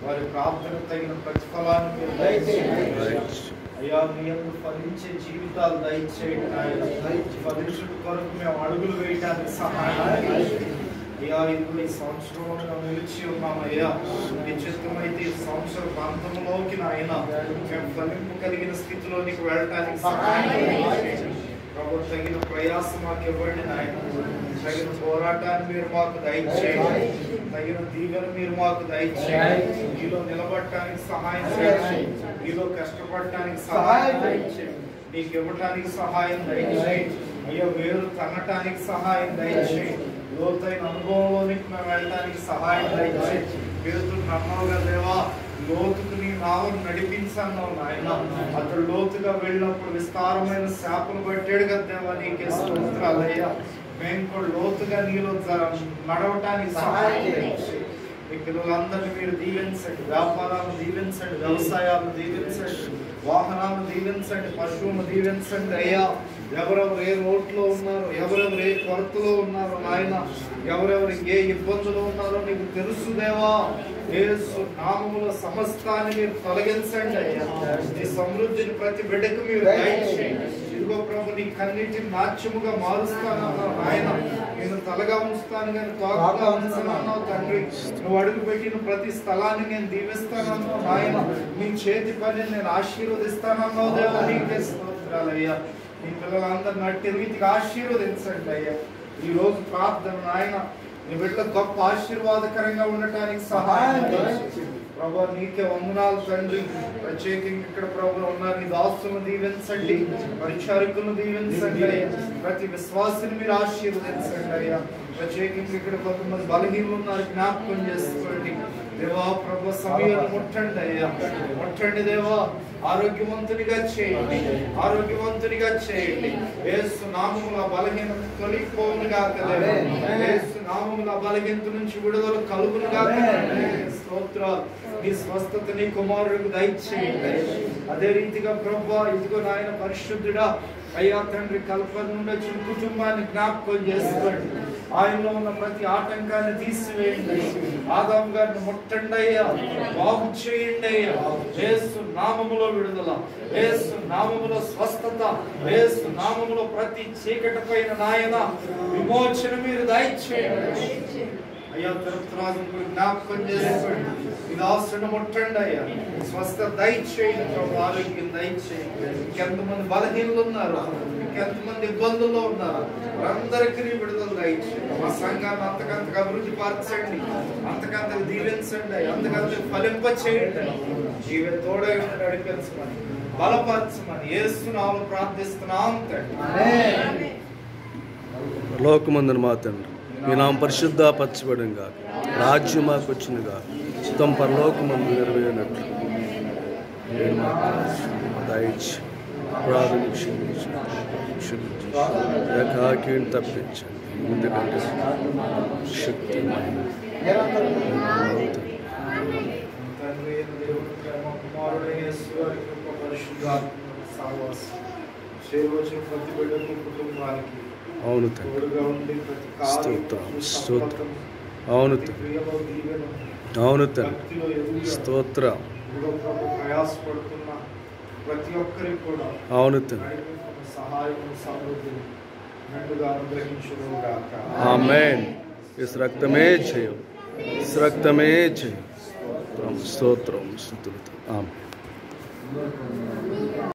వారి ప్రార్థన తగిన ప్రతిఫలాన్ని మీరు దయచేయండి అయ్యా. మీ యందు ఫలించే జీవితాలు దయచేయండి నాయన. ఫలించుట కొరకు మేము అడుగులు వేయడానికి సహాయం అయ్యా. ఇందులో ఈ సంవత్సరంలో మేము నిలిచి ఉన్నామయ్యా. మీ చిత్తమైతే ఈ సంవత్సర ప్రాంతంలోకి నాయన మేము ఫలింపు కలిగిన స్థితిలో నీకు వెళ్ళటానికి సహాయం ప్రభు. తగిన ప్రయాసం మాకు ఇవ్వండి నాయన. తగిన పోరాటాన్ని మీరు మాకు దయచేయండి. తగిన దీవెన మీరు మాకు దయచేయండి. మీలో నిలబడటానికి సహాయం చేయండి. మీలో కష్టపడటానికి సహాయం దయచేయండి. నీకు ఇవ్వటానికి సహాయం దయచేయండి అయ్యా. వేరు తన్నటానికి సహాయం దయచేయండి. లోతైన అనుభవంలోనికి మేము వెళ్ళడానికి సహాయం దయచేయండి. పేతురు నమ్మవుగా దేవా, లోతుకు నీ నావను నడిపించన్నావు నాయన. అతడు లోతుగా వెళ్ళినప్పుడు విస్తారమైన శాపను పట్టాడు కదా దేవా, నీకే స్తోత్రాలయ్యా. మేము కూడా లోతుగా నీలో నడవటానికి సహాయం దయచేయండి. మీ పిల్లలందరినీ మీరు దీవించండి. వ్యాపారాలను దీవించండి, వ్యవసాయాలను దీవించండి, వాహనాలను దీవించండి, పశువులను దీవించండి అయ్యా. ఎవరెవరు ఏ రోడ్లో ఉన్నారో, ఎవరెవరు ఏ కొరతలో ఉన్నారో నాయన, ఎవరెవరు ఏ ఇబ్బందులు ఉన్నారో నీకు తెలుసు దేవా. యేసు నామములో సమస్తాన్ని మీరు తొలగించండి అయ్యా. నీ సమృద్ధిని ప్రతి బిడ్డకు మీరు దయచేయండి. ఇదిగో ప్రభు, నీ కన్నిటిని నాట్యముగా మారుస్తానన్నావు నాయన. నేను తలగా ఉంచుతాను కానీ తోకగా ఉంచుతానన్నావు తండ్రి. నువ్వు అడుగు పెట్టిన ప్రతి స్థలాన్ని నేను దీవిస్తానన్నావు నాయన. నీ చేతి పనిని నేను ఆశీర్వదిస్తానన్నావు దేవా, నీకే స్తోత్రాలయ్యా. నీ పిల్లలందరినీ అట్టి రీతిగా ఆశీర్వదించండి అయ్యా. ఈ రోజు ప్రార్థన నాయన నీ బిడ్డ గొప్ప ఆశీర్వాదకరంగా ఉండటానికి సహాయం ప్రభు. నీకే వందనాలు తండ్రి. ప్రత్యేకంగా ఇక్కడ ప్రభు ఉన్నారు నీ దాసులను దీవించండి, పరిచారకులను దీవించండి అయ్యా. ప్రతి విశ్వాసిని మీరు ఆశీర్వదించండి అయ్యా. ప్రత్యేకంగా ఇక్కడ కొంతమంది బలహీనలు ఉన్నారు, జ్ఞాపకం చేసుకోండి దేవా. ప్రభు సమయాన్ని ముట్టండి అయ్యా, ముట్టండి దేవా. ఆరోగ్యవంతునిగా చేయండి, ఆరోగ్యవంతునిగా చేయండి. యేసు నామముల బలహీనత తొలగిపోవునుగా కదా. యేసు నామముల బలహీనత నుంచి విడుదల కలుగునుగా. స్తోత్రాలు. నీ స్వస్థత నీ కుమారుడికి దయచేయండి. అదే రీతిగా ప్రభు ఇదిగో నాయన పరిశుద్ధుడా అయ్యా తండ్రి, కల్పన నుండి వచ్చిన కుటుంబాన్ని జ్ఞాపకం చేసుకోండి. ఆయనలో ఉన్న ప్రతి ఆటంకాన్ని తీసివేయండి. ఆదాము గారిని ముట్టండి అయ్యా, బాగు చేయండి అయ్యా. యేసు నామములో విడుదల, యేసు నామములో స్వస్థత, యేసు నామములో ప్రతి చీకటి పైన నాయన విమోచన మీరు దయచేయండి అయ్యా. తిరుపతిరాజు జ్ఞాపకం చేసుకోండి. ఇది ఆశ్రమ ముట్టండి అయ్యా. స్వస్థత దయచేయండి ప్రభు, ఆరోగ్యం దయచేయండి. ఇంకెంతమంది బలహీనలు ఉన్నారు, ఇంకెంతమంది ఇబ్బందుల్లో ఉన్నారు, వారందరికీ విడుదల దయచేయండి. మా సంఘాన్ని అంతకంతకు అభివృద్ధి పరచండి, అంతకంతకు దీవించండి, అంతకంతకు ఫలింప చేయండి. జీవన తోడై నడిపించమని, బలపరచమని యేసు నామములో ప్రార్థిస్తున్నాం తండ్రి. లోకమందున మా తండ్రి, మీ నామం పరిశుద్ధపరచబడునుగా, రాజ్యం మాకు వచ్చునుగా, చిత్తం పరలోకమందు నెరవేరినట్లు నేను మాకు దయచి ప్రార్థన క్షమించి ఏకాకిని తప్పించండి. ఎందుకంటే శక్తి అవును తండ్రి. స్తోత్రం, స్తోత్రం. అవును తండ్రి, అవును తండ్రి. స్తోత్రం. ప్రయాసపడుతున్న ప్రతి ఒక్కరికి కూడా అవును తండ్రి. సహాయం సమృద్ధిని మెండుగా అనుగ్రహించుగాక. ఆమేన్. ఇస్ రక్తమే జయం, ఇస్ రక్తమే జయం. స్తోత్రం, స్తుతులు. ఆమేన్.